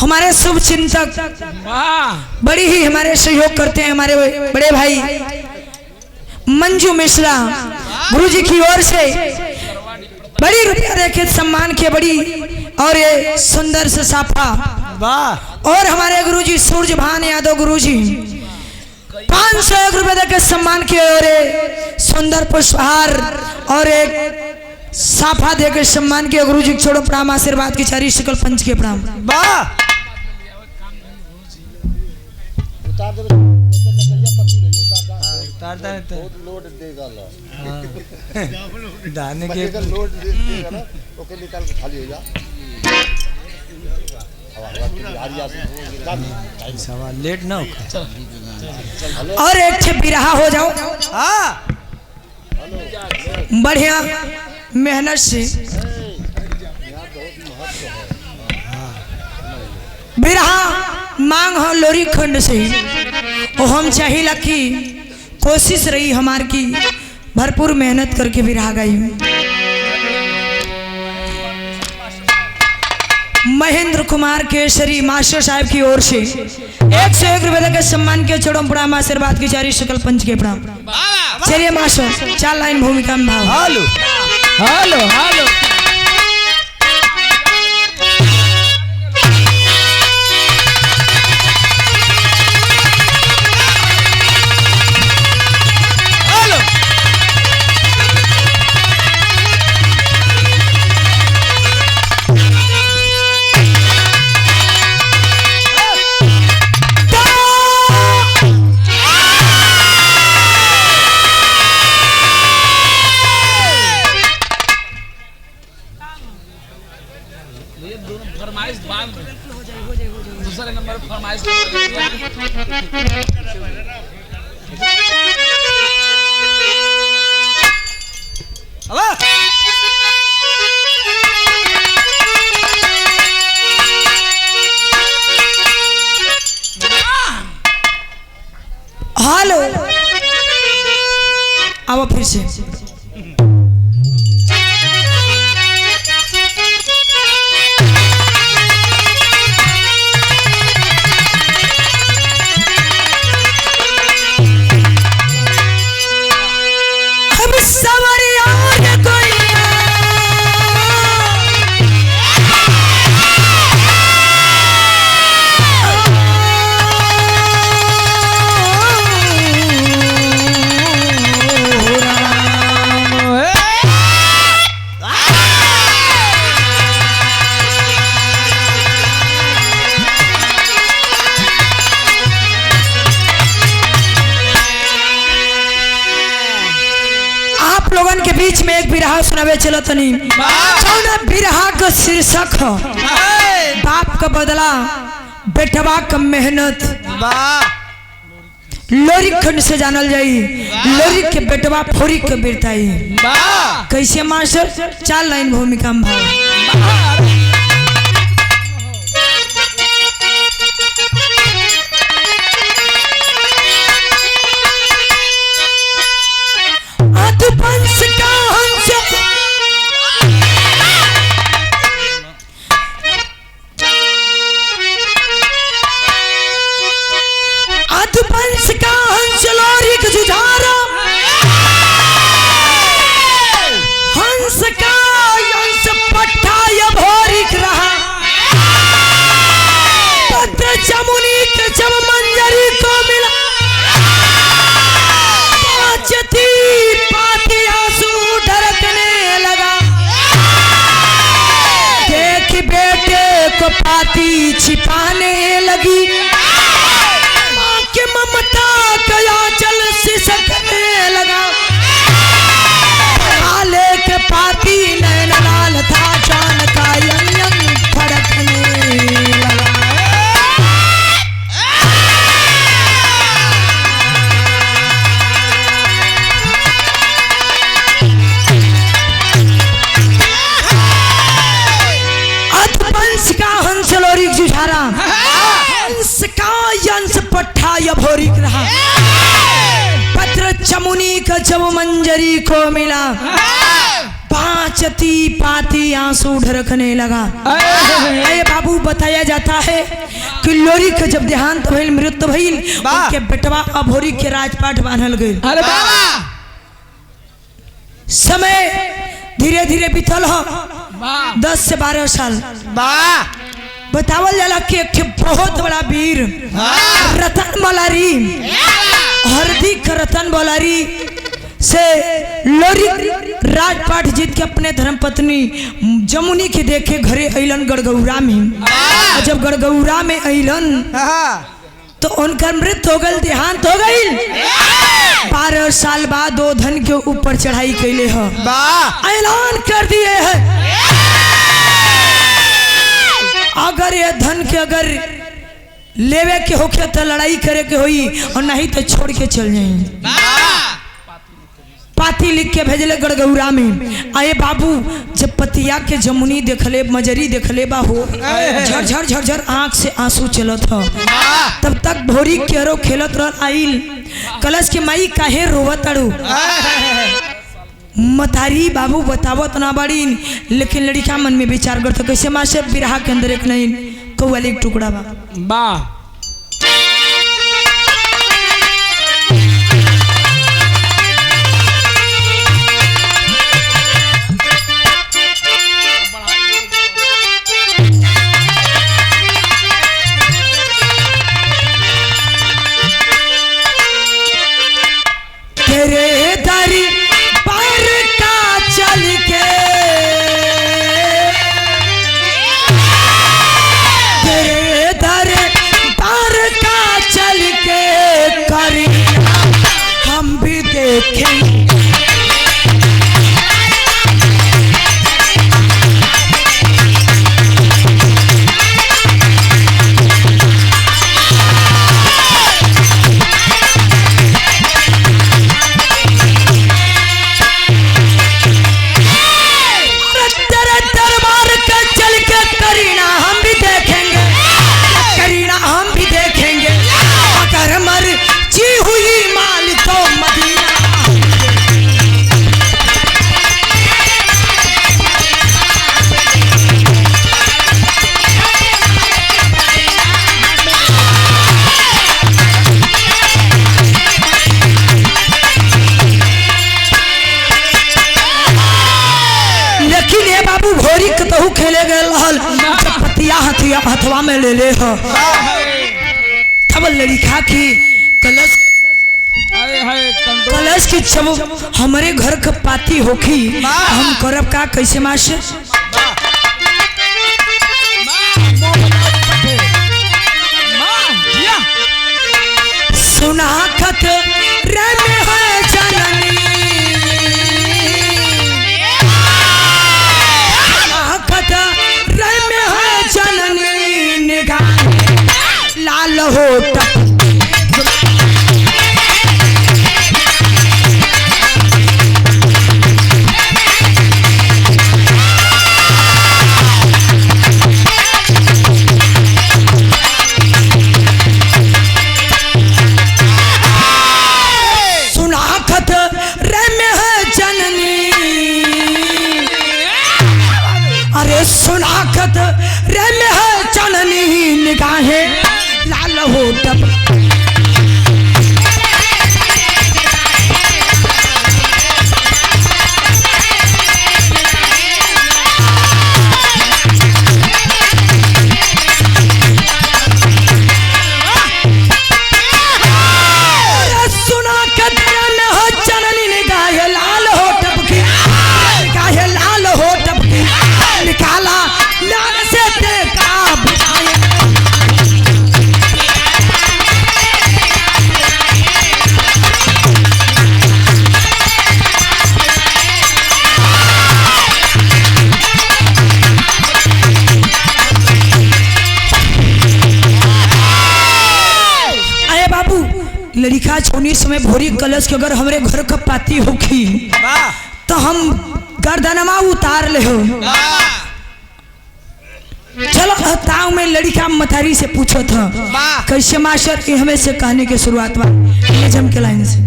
हमारे शुभ चिंतक बड़ी ही हमारे सहयोग करते हैं। हमारे बड़े भाई मंजू मिश्रा गुरुजी की ओर से बड़ी रुपया देखे सम्मान के बड़ी और ये सुंदर से साफा। और हमारे गुरुजी सूरजभान यादव गुरुजी 501 रुपये देके सम्मान किए और सुंदर पुष्पहार और एक साफा देके सम्मान किए। गुरुजी के छोड़ो प्रणाम, आशीर्वाद की चारी शकल पंच के प्रणाम। लोड देगा दाने के लोड देगा ना, ओके निकाल के खाली हो जा। सवाल लेट ना हो और एक छे बिरहा हो जाओ। बढ़िया मेहनत से बिरहा मांग हो लोरी खंड से और हम चाहिए कि कोशिश रही हमार की भरपूर मेहनत करके बिरहा गई। महेंद्र कुमार केसरी मास्टर साहब की ओर से 101 रुपये के सम्मान के छोड़ो प्रणाम, आशीर्वाद की चारी शकल पंच के प्रणाम। चलिए मास्टर 4 लाइन भूमिका में भाव। हेलो हेलो हेलो दूसरे नंबर पर फरमाइश हेलो आओ फिर से। के बीच में एक बिरहा सुनावे चलो तनी। बिरहा का शीर्षक बाप का बदला बेटवा का मेहनत। लोरी खंड से जानल जाई लोरी के बेटवा फोरी के बिरताई। कैसे मास्टर 4 लाइन भूमिका में भाव। पाती छिपाने लगी माँ के ममता कया जल सिसकने लगा। आले के पाती नैन लाल था जान का यंग फड़कने लगा। अधपंच का हंस लोरी जुझारा हंस का यंस पट्टा या भोरिक रहा। पत्र चमुनी का जब मंजरी को मिला 5 चती पाती आंसू ढरकने लगा। अरे बाबू बताया जाता है कि लोरी के जब देहांत भइल, मृत्यु भइल, उनके बेटवा अभोरी के राजपाट बांधल गए। अरे बाबा समय धीरे धीरे बीतल हो 10 से 12 साल। बतावल जाला कि एक बहुत बड़ा वीर रतन मलारी, हरदी का रतन मलारी से लोरी राजपाट जीत के अपने धर्मपत्नी जमुनी के देखे घरे अइलन गड़गौरा में। और जब गड़गौरा में अइलन तो उनका मृत्यु हो गई, देहांत हो गई। 12 साल बाद दो धन के ऊपर चढ़ाई कैले हो, ऐलान कर दिए है अगर ये धन के अगर लेवे के होके तो लड़ाई करे के होई, और नहीं तो छोड़ के चल जाए। पाती लिख के भेजले गड़गौरा में। आए बाबू जब पतिया के जमुनी देखले, मजरी देखले बा हो, झरझर झरझर आंख से आंसू चलत हो। तब तक भोरी केरो खेलत रह आइल, कलश के माई काहे रोवत अड़ू। मतारी बाबू बतावत ना बड़ी, लेकिन लड़का मन में विचार करते कैसे माँ से बिरहा के अंदर एक नहीं कौवाली एक टुकड़ा बा। तेरे दर पर का चल के, तेरे दर पर का चल के करीना हम भी देखें। खेले गए लहल पतिया हथिया हथवा में ले ले हो। तब लड़का की कलश की जब हमारे घर का पाती होखी हम करब का कैसे मासे। सुना खत रे में है जननी, जननी निगाह लाल होठ सुनाखत रे में है जननी, अरे सुनाखत रे में है जननी निगाहें लाल होठ। लड़का छोनी समय भोरी कलश के अगर हमारे घर का पाती होखी तो हम गर्दनमा उतार ले हो। चलो ताऊ में लड़का मथारी से पूछो था कैसे मास्टर ये हमें से कहने की शुरुआत बा जम के लाइन से।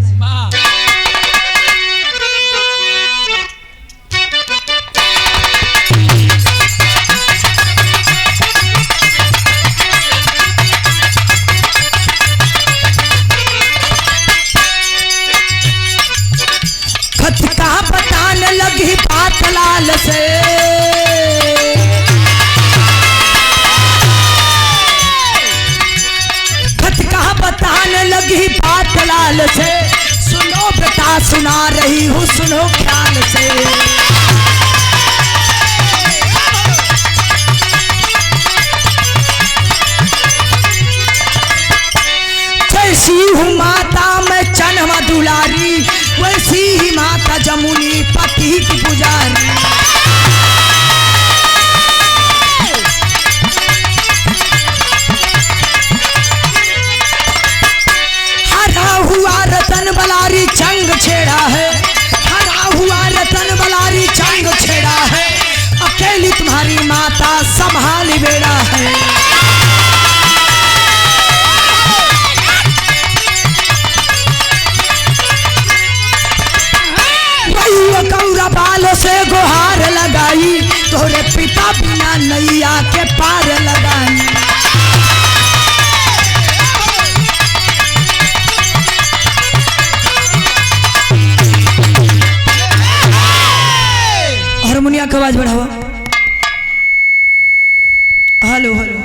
लगी बात लाल से, खत कहा बताने लगी बात लाल से, सुनो बेटा सुना रही हूँ सुनो ख्याल से। जैसी हूँ माता मैं चन्मा दुलारी, वैसी ही माता जमुनी पति की पुजारी। हरा हुआ रतन बलारी चंग छेड़ा है, हरा हुआ रतन बलारी चंग छेड़ा है, अकेली तुम्हारी माता संभाल बेड़ा है। गौरा बालों से गुहार लगाई, तोरे पिता बिना नैया के पार लगाई। हारमोनिया की आवाज बढ़ाओ। Hello hello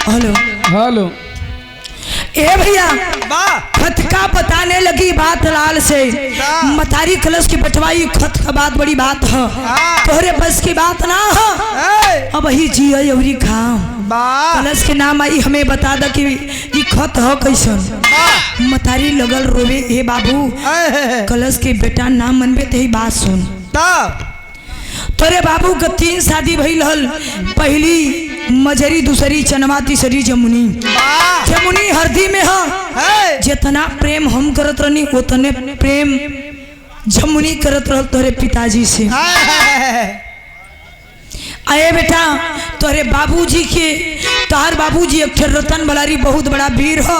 hello hello. ए भैया खत का बताने लगी बात लाल से, मतारी कलश की बटवाई खत का बात बड़ी बात है, तोहरे बस की बात ना है। अब ही जियो अवरी खाम कलश के नाम आई हमें बता द कि ये खत हो कैसन। मतारी लगल रोवे, हे बाबू कलश के बेटा नाम मनबे ते बात सुन। तोरे बाबू का 3 शादी भइल हल, पहली मजरी दूसरी चनवा तीसरी जमुनी। जमुनी हरदी में है, जितना प्रेम हम करत रहनी उतने प्रेम जमुनी करत रहल तोरे पिताजी से। आए बेटा तोरे बाबूजी के, तोहर बाबूजी एक रतन बलारी बहुत बड़ा वीर हो,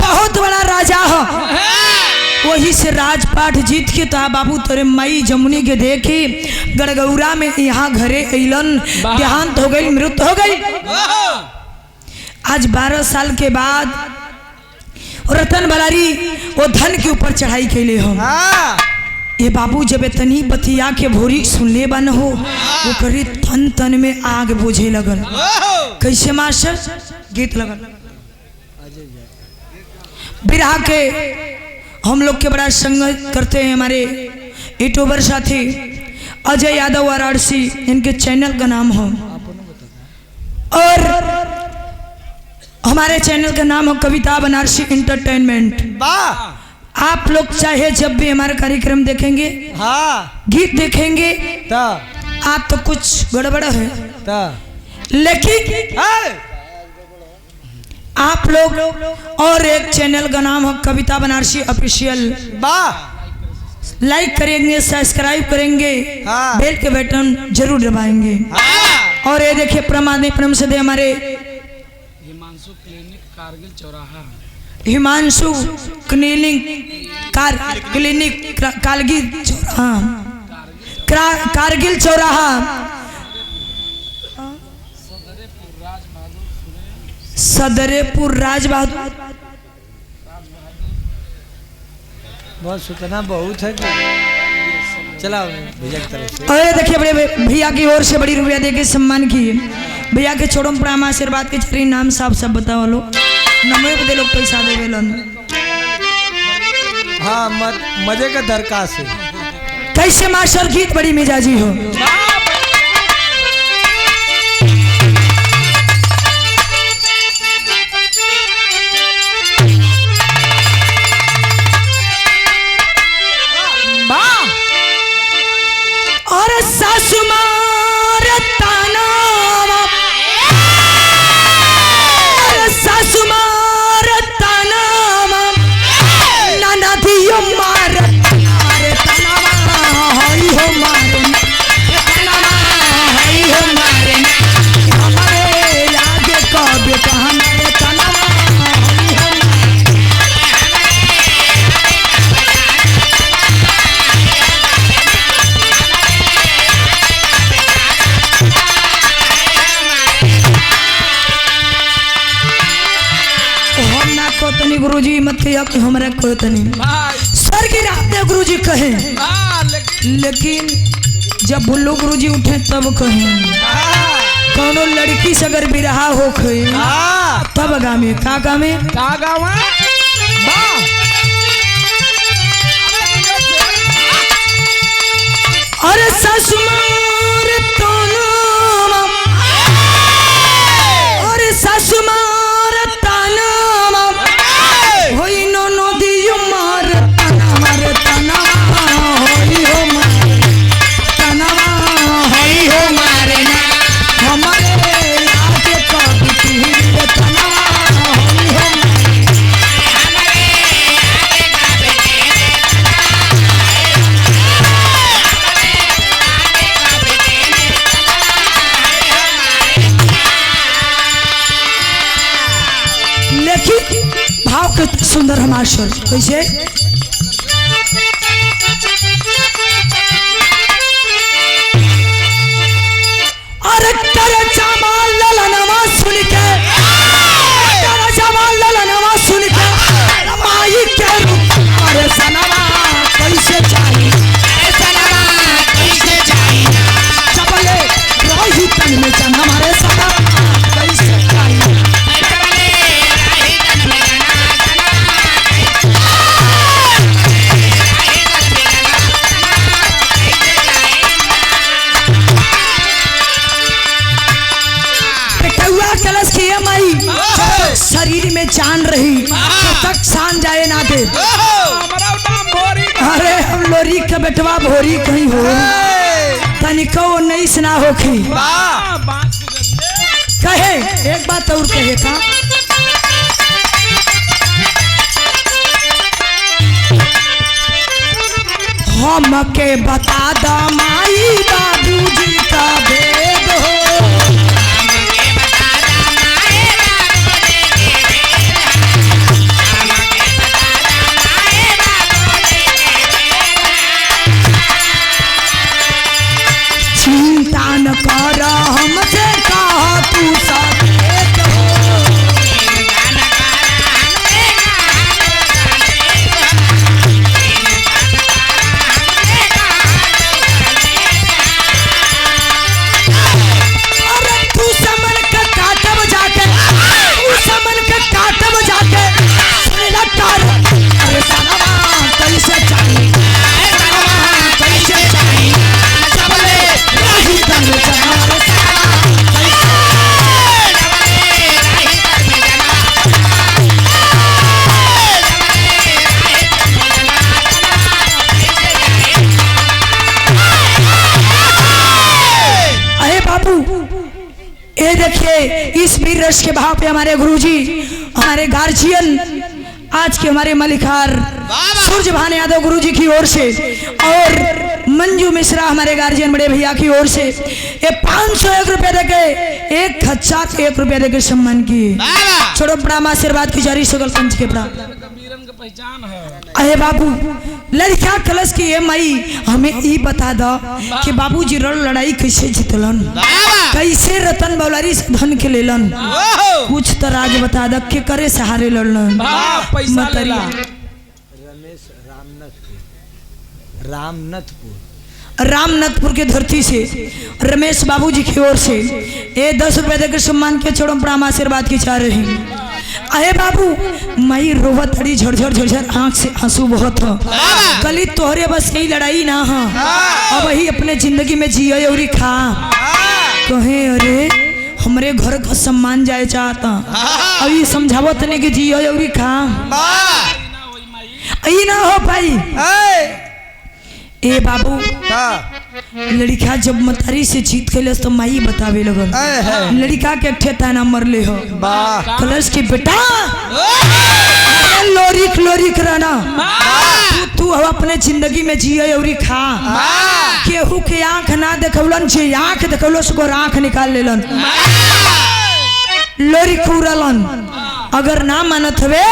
बहुत बड़ा राजा हो, वही से राजपाट जीत के तो बाबू तोरे माई जमुनी के देखे गड़गौरा में यहाँ घरे अलन, देहांत हो गई, मृत्यु हो गई। आज 12 साल के बाद रतन बलारी वो धन के ऊपर चढ़ाई कैले हो। ये बाबू जब इतनी बतिया के भोरी सुनले बन हो, वो करी तन तन में आग बुझे लगल। कैसे मास्टर गीत लगल बिरहा के, हम लोग के बड़ा संग करते हैं हमारे यूट्यूबर साथी अजय यादव वाराणसी, इनके चैनल का नाम हो, और हमारे चैनल का नाम हो कविता बनारसी एंटरटेनमेंट। आप लोग चाहे जब भी हमारा कार्यक्रम देखेंगे, गीत देखेंगे, आज तो कुछ गड़बड़ है, लेकिन आप लोग और एक चैनल का नाम है कविता बनारसी ऑफिशियल, लाइक करेंगे, सब्सक्राइब करेंगे, बेल के बटन जरूर दबाएंगे। और ये देखिए प्रमाद प्रम से दे हमारे हिमांशु क्लिनिक कारगिल चौराहा, हिमांशु क्लिनिक कारगिल चौराहा, कारगिल चौराहा, सदरेपुर राज बहादुर। बहुत सूचना बहुत है, चलाओ भैया की तरफ से। अरे देखिए बड़े भैया की ओर से बड़ी रुपया देके सम्मान किए भैया के छोड़ो प्रणाम आशीर्वाद के चरी नाम साफ सब बताओ लो, नमो पे दे लोग पैसा देवे लन। हाँ मजे का दरकार से। कैसे मास्टर गीत बड़ी मिजाजी हो। और सासु मार ताना, सासु मार ताना, नाना दियो मार ताना, हई हो मार को तनी गुरुजी मत कहिया कि हमरा को तनी सर की रात में गुरुजी कहे, लेकिन जब बुल्लू गुरुजी उठे तब कहे कौनो लड़की से अगर बिरहा हो खे तब गामे का गामे अरे ससुमार ताना, अरे ससुमार ताना होई नो नदियो मार ताना होई हो मार ताना होई हो मारे ना हमारे लागे कभी ताना होई हो भाव के सुंदर हमार स्वर कैसे अरे तेरे जमाल ललनवा सुन के, तेरे जमाल ललनवा सुन के माई के रूप अरे सनवा कैसे जाई, अरे सनवा कैसे जाई चपले रही तन में जन हमारे सनवा कैसे जाई शरीर में जान रही तब तक सान जाए ना दे। अरे हम लोरी का बेटवा भोरी कहीं हो तनिको नहीं सुना होखी कहे एक बात और कहे था हम के बता द माई बाबूजी का भेद हो चिंता न कर हमसे कहा तू सचेत हो अरे तू समन के काटब जाके, तू समन के काटब जाके सुनेला कर अरे सनवा कैसे चाहिए, अरे सनवा कैसे चाहिए सबले रही तन में जना ये देखिए इस वीर रस के भाव पे हमारे गुरुजी हमारे गार्जियन आज के हमारे मलिकार सूर्य भान यादव गुरुजी की ओर से और मंजू मिश्रा हमारे गार्जियन बड़े भैया की ओर से ये 501 रुपए देके 1001 रुपया देके सम्मान किए। छोड़ो बड़ा आशीर्वाद की जारी सगल पंच के बड़ा पहचान है। अरे बाबू लड़का कलश की ये माई हमें ये बता दो कि बाबूजी रण लड़ाई कैसे जीतलन, कैसे रतन बौलारी से धन के लेलन, कुछ तो राज बता दो के करे सहारे लड़लन पैसा लेला। रमेश रामनाथपुर रामनाथपुर के धरती से रमेश बाबूजी की ओर से ये 10 रुपए देकर सम्मान के छोड़ो बड़ा आशीर्वाद की चाह रही। अरे बाबू मई रोवत अड़ी झरझर झरझर आंख से आंसू बहुत हो कली तोहरे बस यही लड़ाई ना हो अब वही अपने जिंदगी में जियो और खा कहे अरे हमरे घर का सम्मान जाए चाहता अभी समझावत नहीं कि जियो और खा यही ना हो पाई। ए बाबू लड़का जब मतारी से जीत कैलस तो माई बतावे लगल लड़का के ठेता ना मरले हो कलश के बेटा लोरिक लोरिक रहना तू अपने जिंदगी में जिये और खा केहू के आंख ना देखौलन जे आंख देखौलो सको आंख निकाल लेलन लोरी खुरलन अगर ना मानत हवे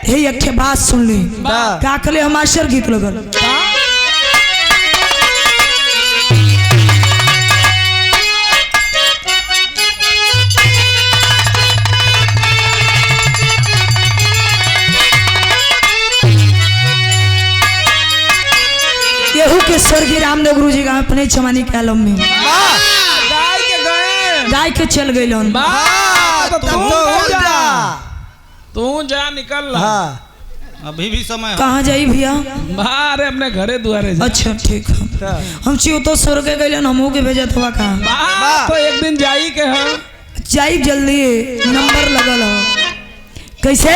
हे एक बात सुन ली का कले हमार गीत लगल रामदेव गुरु जी का अपने चमानी के आलम में गाय के गए गाय के चल गए लोन। तो तब तो हो जा। तू जा निकल ला। हाँ अभी भी समय है। कहाँ जाई भैया? बाहर अपने घरे दुआरे जा। अच्छा ठीक है। हम चियो तो स्वर्ग के गए हमहू के भेजत हुआ कहाँ बाहर तो एक दिन जाई के है। जाई जल्दी नंबर लगल हो। कैसे?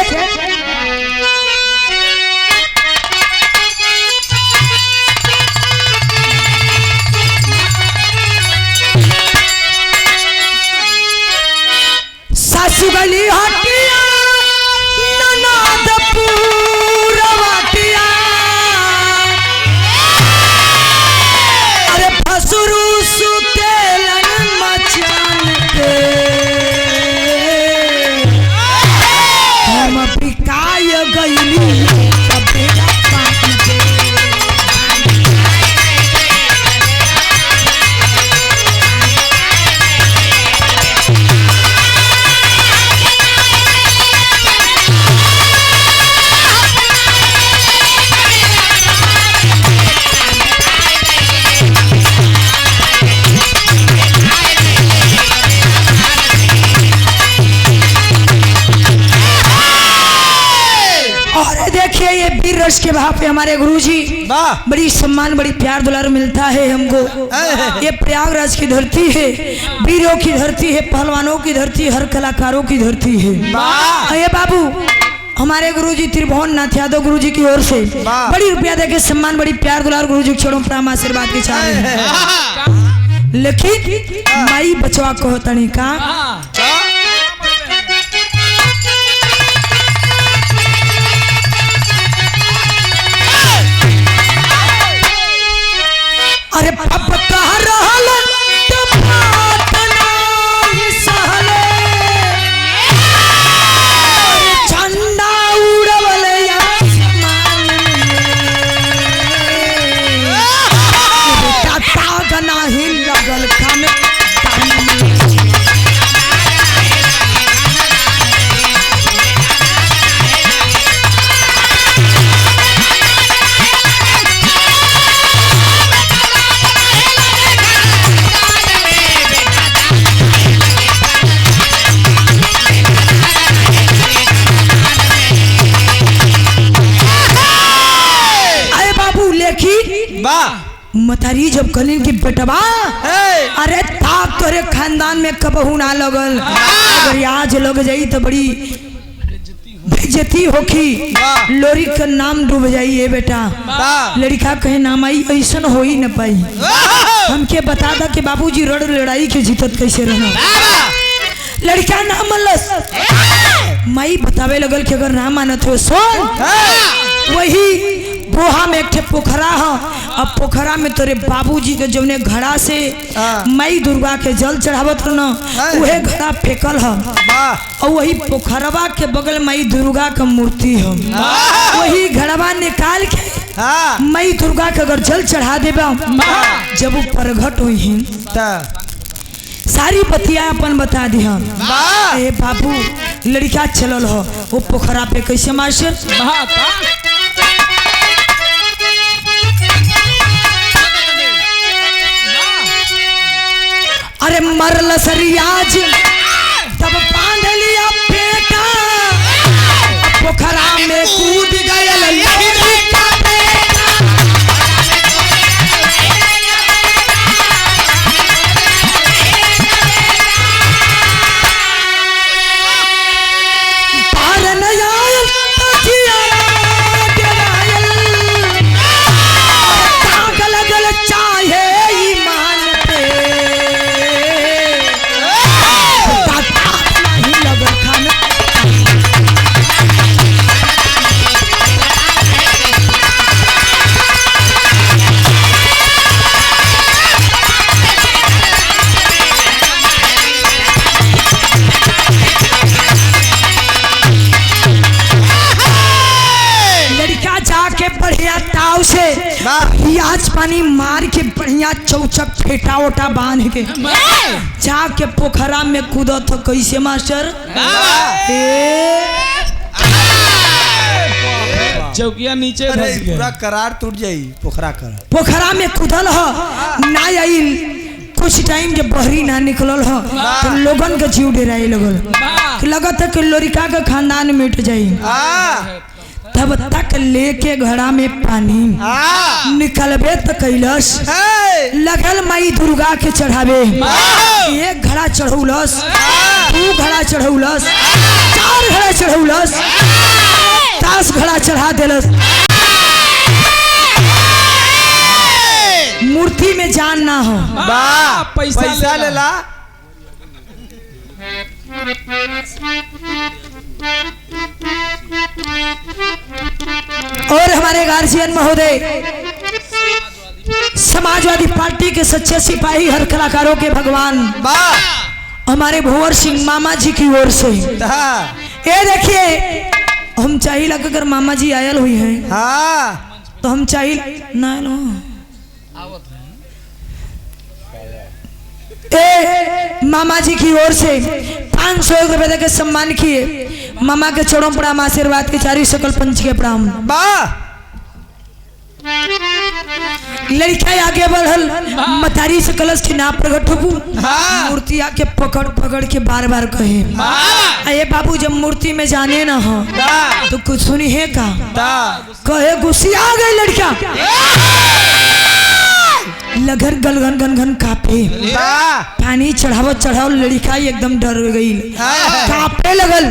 सासू गली हटिया ननद पूरवटिया अरे फसुरु सुतेलन मचान पे हम बिकाय गईली कबेरा पान पे। देखिए ये वीर रस के भाव पे हमारे गुरुजी बड़ी सम्मान बड़ी प्यार दुलार मिलता है हमको। ये प्रयागराज की धरती है, वीरों की धरती है, पहलवानों की धरती, हर कलाकारों की धरती है। ये बाबू हमारे गुरुजी त्रिभुवन नाथ यादव गुरुजी की ओर से बड़ी रुपया देके सम्मान बड़ी प्यार दुलार गुरुजी के चरणों पर आशीर्वाद के चाहे हैं। लेकिन माई बचवा को तनी का अरे अब कह रहल त बात नाही सहले झंडा उड़वले आसमान में ताग नाही लगल खान मतारी जब कलिन की बेटवा अरे ताक तोरे खानदान में कबहू ना लगल, अगर आज लग जाई तो बड़ी बेइज्जती होखी, लोरी का नाम डूब जाई। ये बेटा लड़का कहे नाम आई ऐसा हो ही न पाई। हमके बता दा कि बाबूजी रण लड़ाई के जीतत कैसे रहना। लड़का ना मनलस, माई बतावे लगल कि अगर ना मानत हो सुन वही पोहा में एक पोखरा है, अब पोखरा में तोरे बाबूजी के जौने घड़ा से माई दुर्गा के जल चढ़ावत रहना वही घड़ा फेंकल है, और वही पोखरवा के बगल माई दुर्गा का मूर्ति है। वही घड़वा निकाल के माई दुर्गा के अगर जल चढ़ा देबा जब वो प्रगट हुई सारी बतिया अपन बता दी हम। ए बाबू लड़का चलल हो वो पोखरा पे कैसे मास्टर अरे मरल सरियाज तब बांध लिया बेटा पोखरा में कूद गया प्याज पानी मार के बढ़िया चौचक फेटा ओटा बांध के जाके पोखरा में कूदा तो कैसे मास्टर चौकिया नीचे अरे धस पूरा गया। करार टूट जाई पोखरा कर। पोखरा में कूदल ह ना आइल कुछ टाइम जब बहरी ना निकलल ह तो लोगन के जीव डेराए लगल वाह कि लगत है कि लोरिका के खानदान मिट जाई। तब तक लेके घड़ा में पानी निकलबे तो कैलस लगल माई दुर्गा के चढ़ावे। एक घड़ा चढ़ौलस, 2 घड़ा चढ़ौलस, 4 घड़ा चढ़ौलस, 10 घड़ा चढ़ा देलस। मूर्ति में जान ना हो। वाह पैसा ले ला। और हमारे गार्जियन महोदय समाजवादी पार्टी के सच्चे सिपाही हर कलाकारों के भगवान हमारे भंवर सिंह मामा जी की ओर से ये देखिए हम चाहिए अगर मामा जी आयल हुई हैं तो हम चाहिए ना नो मामा जी की ओर से 500 रुपए देकर सम्मान किए। मामा के चरणों प्रणाम, आशीर्वाद के चारी सकल पंच के प्रणाम। लड़का आगे बढ़ल मतारी से कलश के ना प्रकट हो मूर्ति आके पकड़ पकड़ के बार बार कहे अरे बाबू जब मूर्ति में जाने ना हो तो कुछ सुनी है का कहे गुस्सिया आ गई लड़का लगन गलगन गनगन कापे पानी चढ़ावत चढ़ाव लड़का एकदम डर गई कापे लगल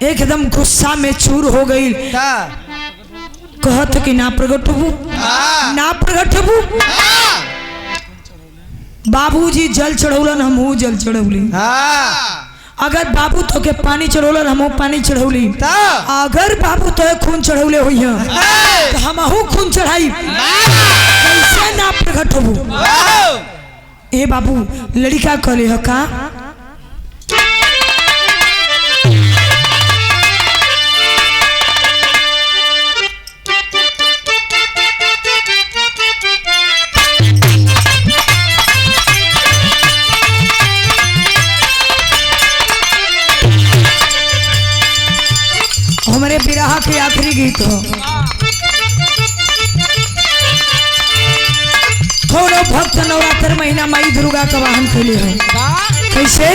एकदम गुस्सा में चूर हो गई। कहत कि ना प्रकट हो ना प्रकट हो। बाबूजी जल चढ़ौलन हमहू जल चढ़ौली। अगर बाबू तो के पानी चढ़ौलन हमहू पानी चढ़ौली। अगर बाबू तो खून चढ़ौले हुई तो हमहू खून चढ़ाई। कैसे ना प्रकट हो ए बाबू लड़का कहले ह का हमारे बिरहा के आखिरी गीत हो। थोड़ो भक्त नवरात्र महीना माई दुर्गा का वाहन खोले हो कैसे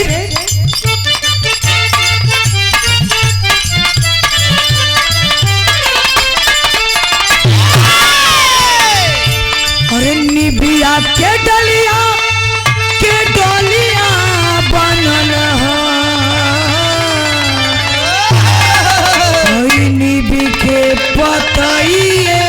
अरे निबिया के डलिया के डोलिया बनल हो निबी के पतइए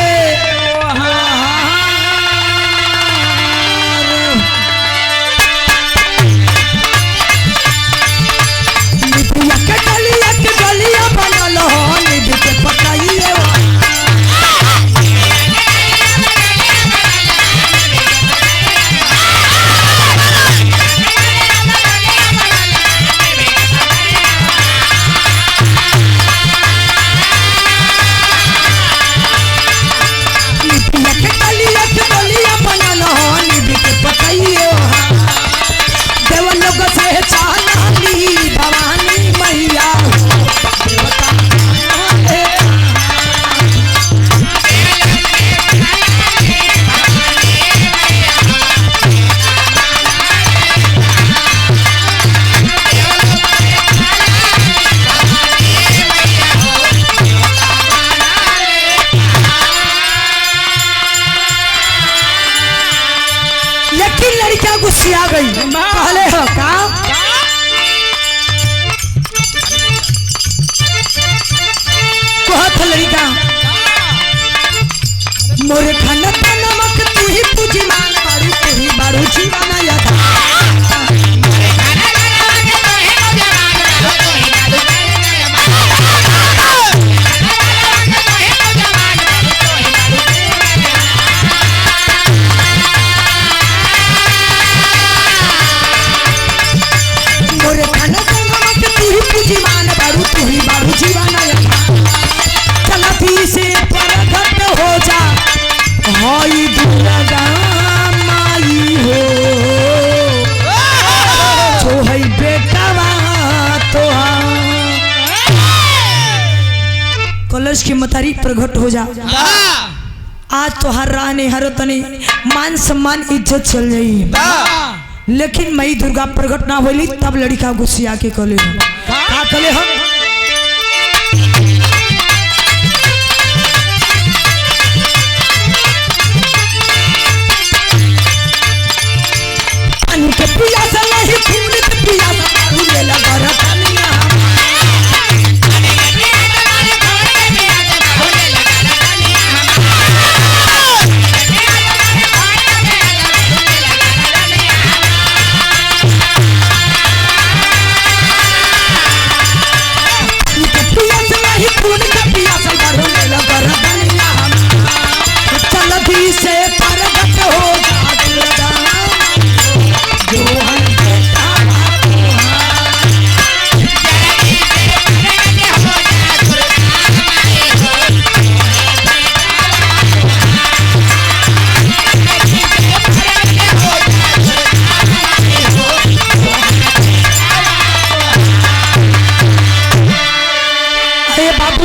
कलश की मतारी प्रकट हो जा। आज तो हर राह ने हर तने मान सम्मान इज्जत चल जाई, लेकिन मई दुर्गा प्रकट ना होली तब लड़का गुस्सिया के कले का कले हम के पिया से नहीं फूल के पिया से फूले लगा रखनिया पिया से नहीं फूल के पिया से फूले लगा रखनिया चलती से परगट हो जात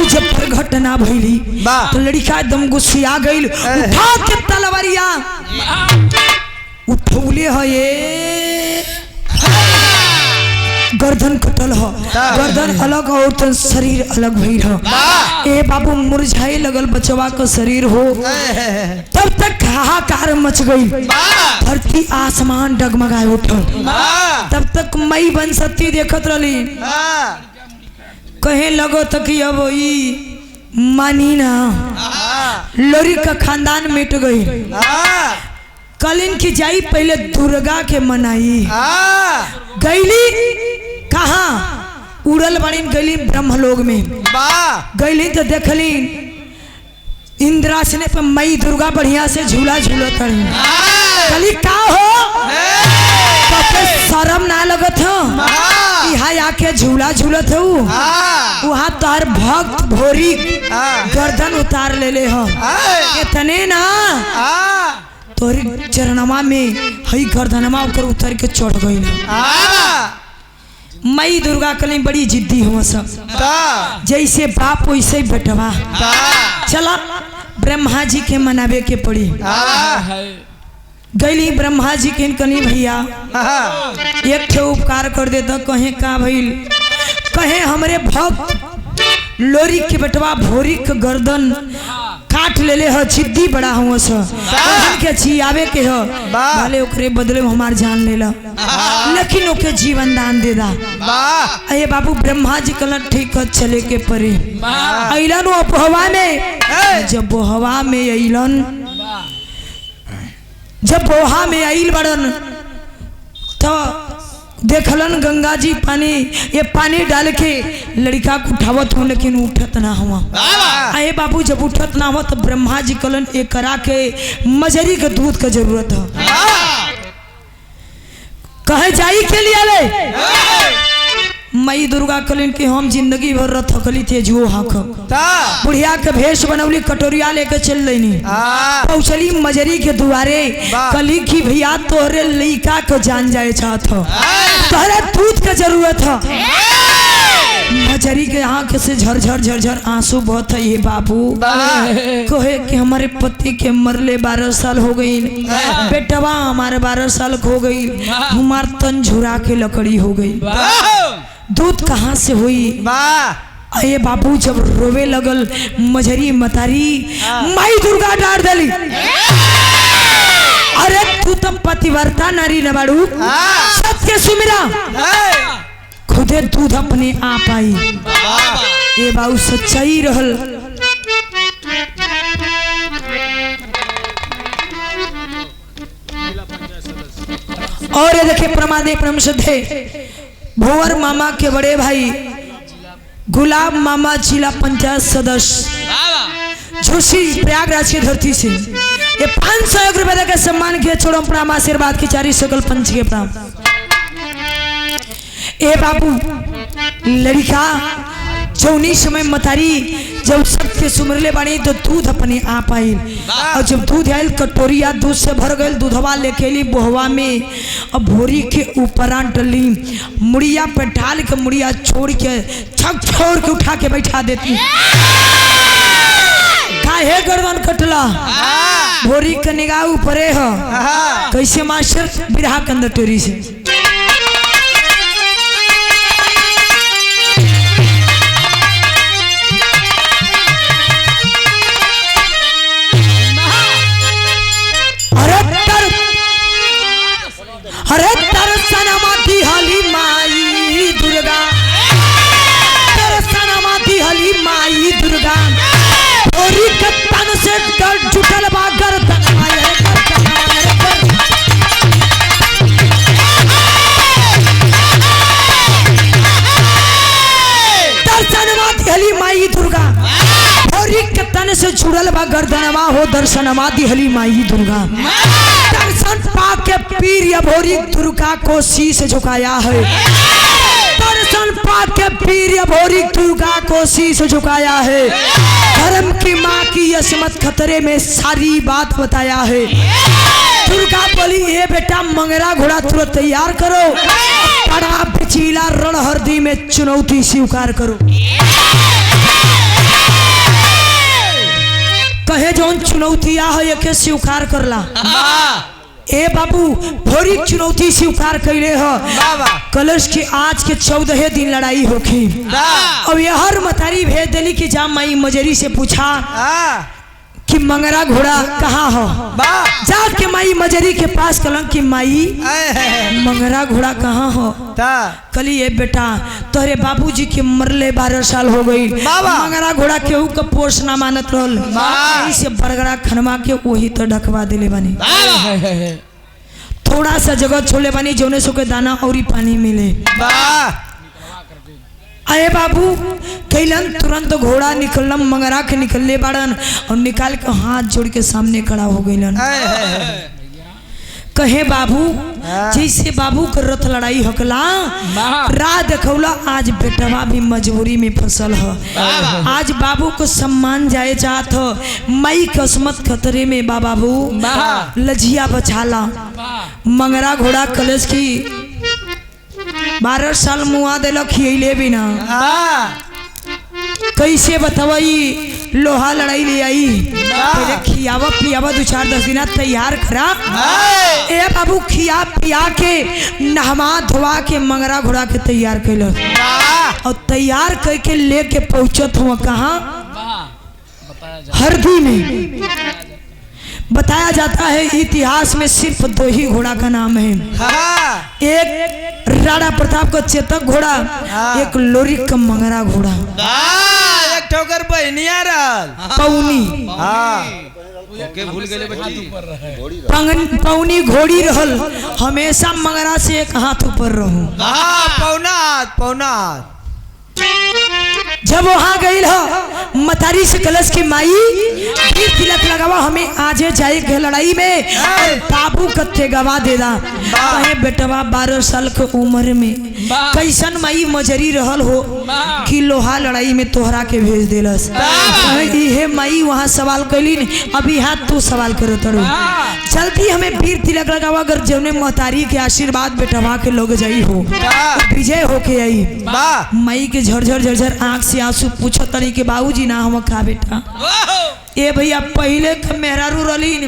जब प्रगट ना भइली तो लड़का एकदम गुस्सिया गइल, उठा के तलवारिया उठौले है ये गर्दन कटल हो, गर्दन अलग और तो शरीर अलग भइल हो। ए बाबू मुरझाए लगल बचवा का शरीर हो, तब तक हाहाकार मच गई, धरती आसमान डगमगाए उठल। तब तक मई बन सती देखत रही, कहे लगो तक कि अब ई मानी ना, लोरी का खानदान मिट गई। कलिन की जाई पहले दुर्गा के मनाई, गईली कहाँ उड़ल बड़ी गईली ब्रह्मलोक में, गईली तो देखली इंद्रासने पर मई दुर्गा बढ़िया से झूला झूलत कली का हो तो शर्म ना लगत हो, यहाँ आके झूला झूलत हो, वहाँ तार भक्त भोरी गर्दन उतार ले हो, इतने ना तोरी चरणमा में हई गर्दनमा ऊपर उतर के चढ़ गई। मई दुर्गा कली बड़ी जिद्दी हो सब, जैसे बाप वैसे बेटवा, चला ब्रह्मा जी के मनावे के पड़ी। गईली ब्रह्मा जी के कनी भैया एक ठे उपकार कर देता, कहे का भइल, कहे हमरे भक्त लोरी के बेटवा भोरी के गर्दन काट ले हो, जिद्दी बड़ा हुआ के जियावे के हो, भले ओकरे बदले में हमार जान लेला, लेकिन ओके जीवन दान दे दा। अये बाबू ब्रह्मा जी कल ठीक चले के परे अलन हवा में, जब वो हवा में अलन, जब बोहा में आइल बड़न तो देखलन गंगा जी पानी, ये पानी डाल के लड़का को उठावत हो, लेकिन उठत ना हुआ। अरे बाबू जब उठत ना हुआ तो ब्रह्मा जी कलन एक करा के मजरी के दूध का जरूरत है, कहे जाई के लिए ले मई दुर्गा कलिन के हम जिंदगी भर थकली थे जो हक बुढ़िया के भेष बनौली, कटोरिया लेके चल रही पहुंचली मजरी के दुआरे, कली की भैया तोहरे लइका को जान जाए चाहत हो, तोहरे दूध के जरूरत है। मजरी के आंख से झरझर झरझर आंसू बहत है। ये बाबू कहे कि हमारे पति के मरले 12 साल हो गई, बेटवा हमारे 12 साल हो गई, हमार तन झुरा के लकड़ी हो गई, दूध कहाँ से हुई। अये बाबू जब रोवे लगल मजरी मतारी, माई दुर्गा डार दली, अरे तू तो पतिव्रता नारी न बाड़ू, सत्य सुमिरा, खुदे दूध अपने आप आई। ये बाबू सच्चाई रहल। और ये देखे प्रमादे परम श्रद्धे भोवर मामा के बड़े भाई गुलाब मामा जिला पंचायत सदस्य जोशी प्रयागराज की धरती से ये 501 रुपए का सम्मान किया। छोड़ो प्रणाम आशीर्वाद की 4 सकल पंच के प्रणाम। ए बाबू लड़का जौनी समय मतारी जब सबके सुमरले बानी तो दूध अपने आप आयल, और जब दूध आयल कटोरिया दूध से भर गई, दूधवा लेके ली बोहवा में, अब भोरी के ऊपर डली, मुड़िया पे डाल के मुड़िया छोड़ के छक छोड़ के उठा के बैठा देती। काहे गर्दन कटला भोरी के निगाह ऊपरे ह कैसे मास्टर बिरहा के अंदर टेरी से अरे तरसनमा दिहली माई दुर्गा तरसनमा दिहली माई दुर्गा भोरी के तन से डर जुटल बा गर्दन तरसनमा दिहली माई दुर्गा भोरी के तन से जुड़ल बा गर्दनवा हो दर्शनमा दिहली माई दुर्गा दर्शन पाके पीर या भोरी दुर्गा को शीश झुकाया है दर्शन पाके पीर या भोरी दुर्गा को शीश झुकाया है धर्म की माँ की असमत खतरे में सारी बात बताया है दुर्गा बोली ये बेटा मंगरा घोड़ा तुरंत तैयार करो बड़ा पिछीला रणहरदी में चुनौती स्वीकार करो कहे जौन चुनौतिया है के स्वीकार करला ए बाबू भोरी चुनौती स्वीकार कैले ह कलश की आज के 14 दिन लड़ाई होखी अब ये हर मतारी भेज दिली कि जा माई मजरी से पूछा कि मंगरा घोड़ा कहाँ हो जाके माई मजरी के पास कलंक की माई मंगरा घोड़ा कहाँ हो कली ये बेटा तोहरे बाबूजी के मरले 12 साल हो गई मंगरा घोड़ा केहू का पोष ना मानत रहल से बरगड़ा खनवा के वही तो ढकवा दिले बनी थोड़ा सा जगह छोड़ले बनी जौने सो के दाना और पानी मिले अरे बाबू कैलन तुरंत घोड़ा निकलम मंगरा के निकलले बाड़न और निकाल के हाथ जोड़ के सामने खड़ा हो गइलन कहे बाबू जैसे बाबू के रथ लड़ाई हकला राह देखौला आज बेटवा भी मजबूरी में फसल है आज बाबू को सम्मान जाए चाहत हो मई किस्मत खतरे में बाबू लजिया बचाला मंगरा घोड़ा कलश की 12 साल मुआ दिलक खियले बिना कैसे बतावई लोहा लड़ाई ले आई पहले खियावा पियावा 2-4-10 दिन तैयार करा ए बाबू खिया पिया के नहवा धोवा के मंगरा घोड़ा के तैयार कैल और तैयार करके लेके पहुंचत हुआ कहाँ हरदी में बताया जाता है इतिहास में सिर्फ 2 ही घोड़ा का नाम है एक राणा प्रताप का चेतक घोड़ा एक लोरिक का मंगरा घोड़ा एक ठोकर बहनिया रहल पौनी ओके भूल गए बच्ची पौनी घोड़ी रहल हमेशा मंगरा से एक हाथ ऊपर रहूं पौना जब वहां गई हो मतारी से कलश की माई फिर तिलक लगावा हमें आजे जाए के लड़ाई में और बाबू कत्ते गवा देदा कहे बेटवा 12 साल के उम्र में कैसन माई मजरी रहल हो कि लोहा लड़ाई में तोहरा के भेज देलस इहे माई वहां सवाल कैलीन अभी हाथ तू सवाल करो तड़ो जल्दी हमें वीर तिलक लगावा अगर जौने महतारी के आशीर्वाद बेटवा के लोग जाई हो विजय होके आई माई के झरझर झरझर आंख से आंसू पूछो तरी के बाबूजी ना हम का बेटा ए भैया पहले के मेहरारू रलीन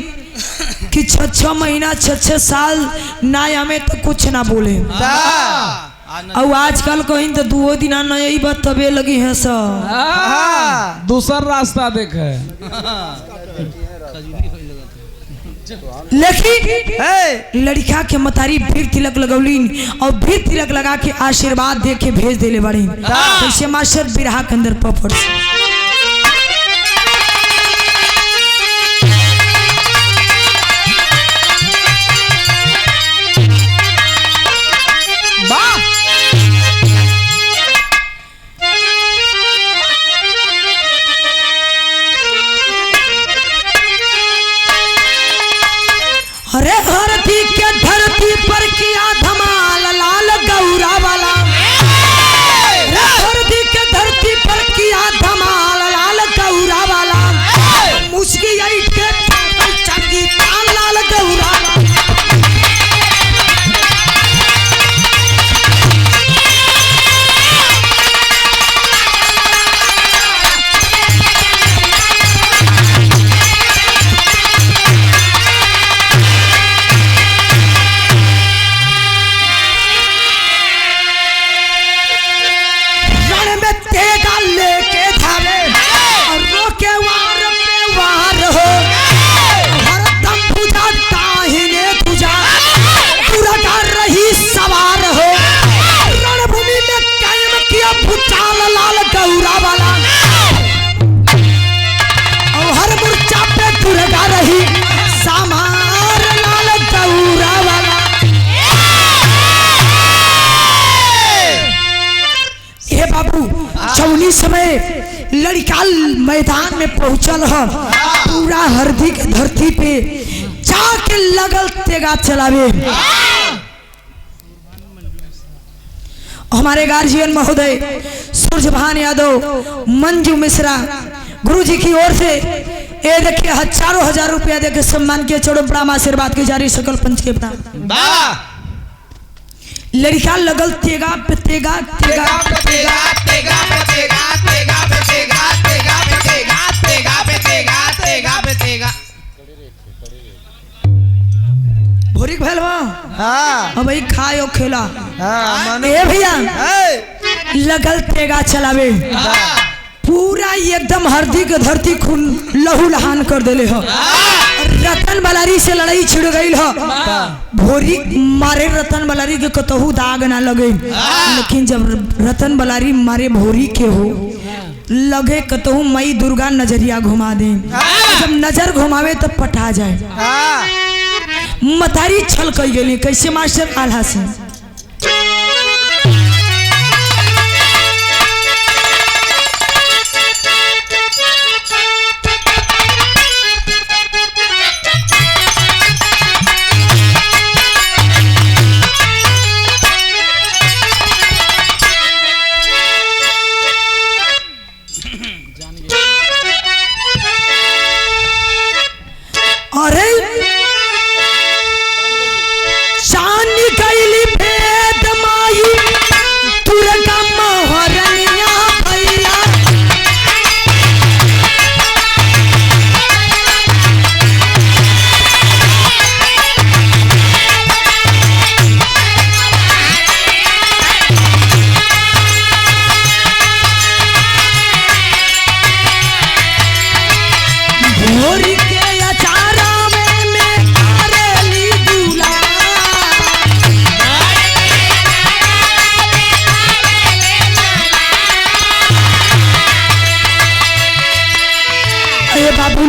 कि 6 महीना 6 साल ना हमें तो कुछ ना बोले और आजकल कहीं तो 2 दिन नहीं बात तबे लगी है सब दूसरा रास्ता देखे लेकिन लड़का के मतारी भीर तिलक लगौलीन और भीर तिलक लगा के आशीर्वाद दे के भेज देले बड़ी कैसे मास्टर बिरहा के अंदर पपड़ अरे धरती के धरती पर किया धमाल लाल गौरा वाला धरती के धरती पर किया धमाल मैदान में पहुंचल ह पूरा हरदी के धरती पे जाके लगल तेगा चलावे। हमारे गार्जियन महोदय सूर्यभान यादव, मंजू मिश्रा गुरु जी की ओर से ये देखिए हजारों हजार रुपया देके सम्मान किया। चढ़ो प्रणाम आशीर्वाद के जारी सकल पंच के प्रणाम। लड़का लगल तेगा पे तेगा तेगा पे तेगा तेगा पे तेगा तेगा पे तेगा तेगा पे तेगा तेगा पे तेगा तेगा पे तेगा भोरिक भैल हाँ अब भाई खाओ खेला। हाँ ए भैया लगल तेगा चलावे पूरा एकदम हरदी के धरती खून लहू लहान कर देले हो। रतन बलारी से लड़ाई छिड़ गई हो। भोरी मारे रतन बलारी के कतहू दाग ना लगे, लेकिन जब रतन बलारी मारे भोरी के हो लगे कतहू मई दुर्गा नजरिया घुमा दे। जब नजर घुमावे तब पटा जाए। मतारी छल कई गई कैसे मास्टर आल्हा से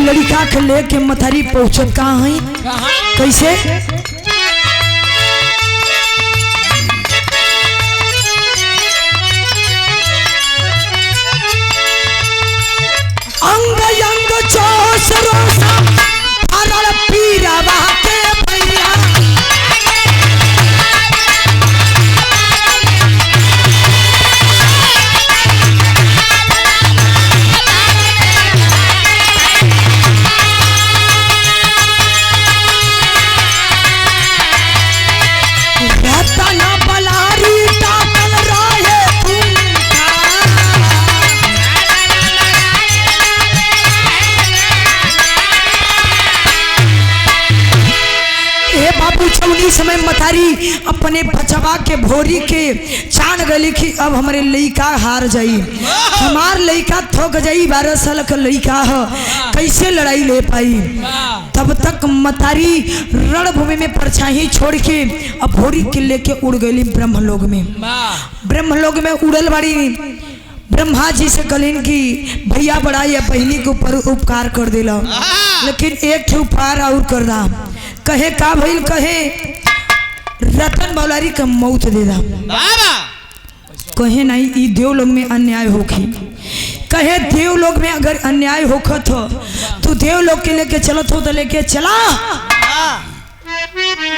लड़का के लेके मथारी पहुंचत कहाँ है कैसे अंग अंग चोस रोसा अरल पीरावा के भैया समय मथारी अपने बचवा के भोरी के चान गली की अब हमारे लड़का हार जाई, हमार लड़का थक जाई। 12 साल का लड़का है कैसे लड़ाई ले पाई। तब तक मथारी रणभूमि में परछाई छोड़ के अब भोरी के लेके उड़ गई ब्रह्मलोक में। ब्रह्मलोक में उड़ल बाड़ी ब्रह्मा जी से कलीन की भैया बड़ा या बहनी के ऊपर उपकार कर दिला, लेकिन एक उपकार और कर दा। कहे का भइल कहे रतन बलारी का मौत दे दा। कहे नहीं ई देवलोक में अन्याय होखी। कहे देवलोक में अगर अन्याय होखत हो तो देवलोक के लेके चलत हो तो लेके चला।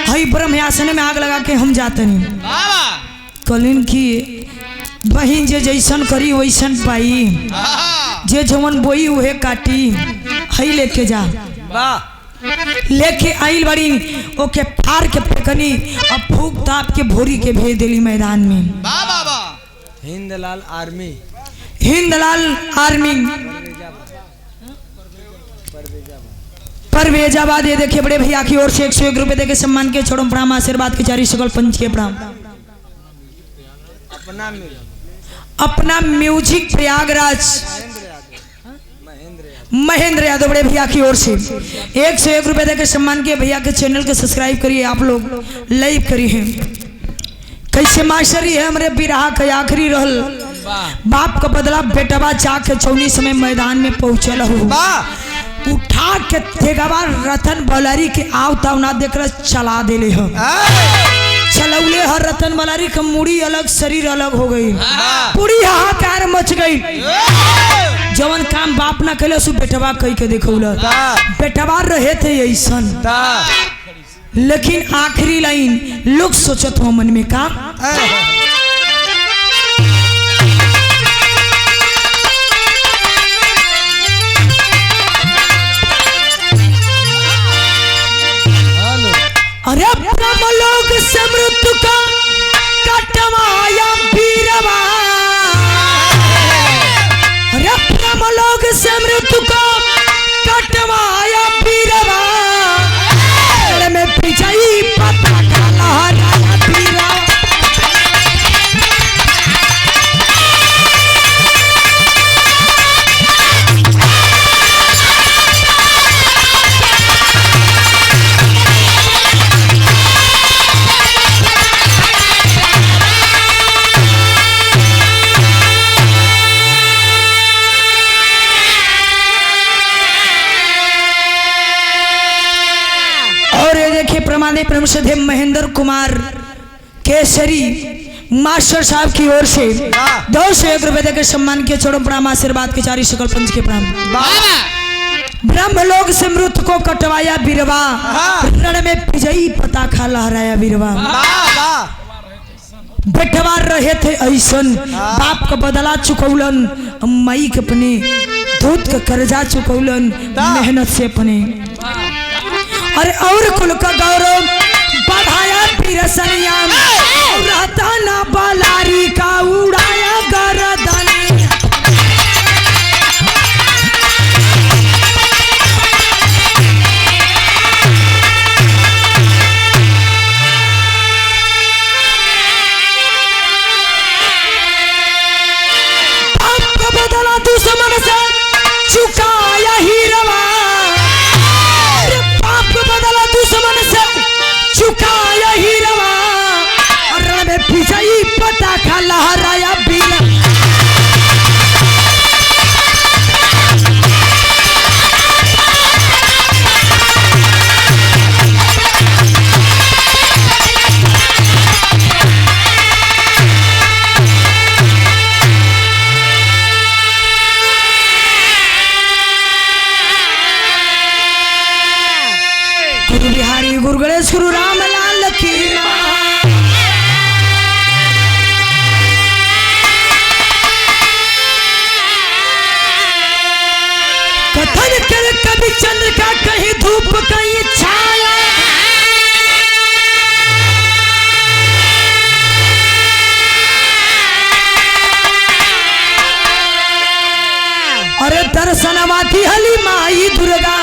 हई ब्रह्मासन में आग लगा के हम जाते नहीं। कलीन की बहन जे जैसन करी वैसन पाई, जे जवन बोई उहे काटी। हई लेके जा लेके आइल बड़ी ओके फाड़ के फेंकनी और फूक ताप के भोरी के भेज दिली मैदान में। हिंदलाल आर्मी परवेजाबाद ये देखिए बड़े भैया की ओर से 101 रुपए देके सम्मान के छोड़ो प्रणाम आशीर्वाद के जारी सकल पंच के प्रणाम। अपना म्यूजिक प्रयागराज महेंद्र यादव बड़े भैया की ओर से 101 रुपए देकर सम्मान के भैया के चैनल को सब्सक्राइब करिए, आप लोग लाइक करिए। कैसे मास्टरी है हमारे बिरहा का आखिरी रहल बाप का बदला बेटवा चाक के 24 समय मैदान में पहुंचल हो। उठा के तेगवा रतन बलारी के आव ताव ना देकर चला दिले हो। चलौले हर रतन मलारी का मुड़ी अलग शरीर अलग हो गई पूरी हाहाकार मच गई जवन काम बाप ना कैले सु बेटवा कह के देखौला बेटवा रहे थे ऐसन लेकिन आखिरी लाइन लोग सोचत हो मन में का अरे ब्रह्म लोग से मृत्यु का कटवाया बीरवा अरे ब्रह्म लोग से मृत्यु का कटवाया बीरवा में पिछाई पता का लहराया बीरवा प्रमाणे परमसदेव महेंद्र कुमार केसरी मास्टर साहब की ओर से 201 रुपए देकर सम्मान के चरण प्रणाम आशीर्वाद के 4 सकल पंच के प्रणाम ब्रह्म लोग से मृत्यु को कटवाया बीरवा रण में विजयी पताका लहराया बीरवा बेटवा रहे थे ऐसन बाप का बदला चुकौलन मई के अपने दूध का कर्जा चुकौलन मेहनत से अपने अरे और कुल का गौरव बढ़ाया बिरसनिया रहता ना बलारी का उड़ाया गर्दनी आपका बदला दुश्मन से चुकाया हीरवा बदला दुश्मन से चुकाया हीरवा रण में विजयी पताका लहराया बीरा गुरु बिहारी गुरु गणेश गुरु रामलाल की कथन कर कभी चंद्र का कहीं धूप कहीं छाया अरे दर्शनवाती हली माई दुर्गा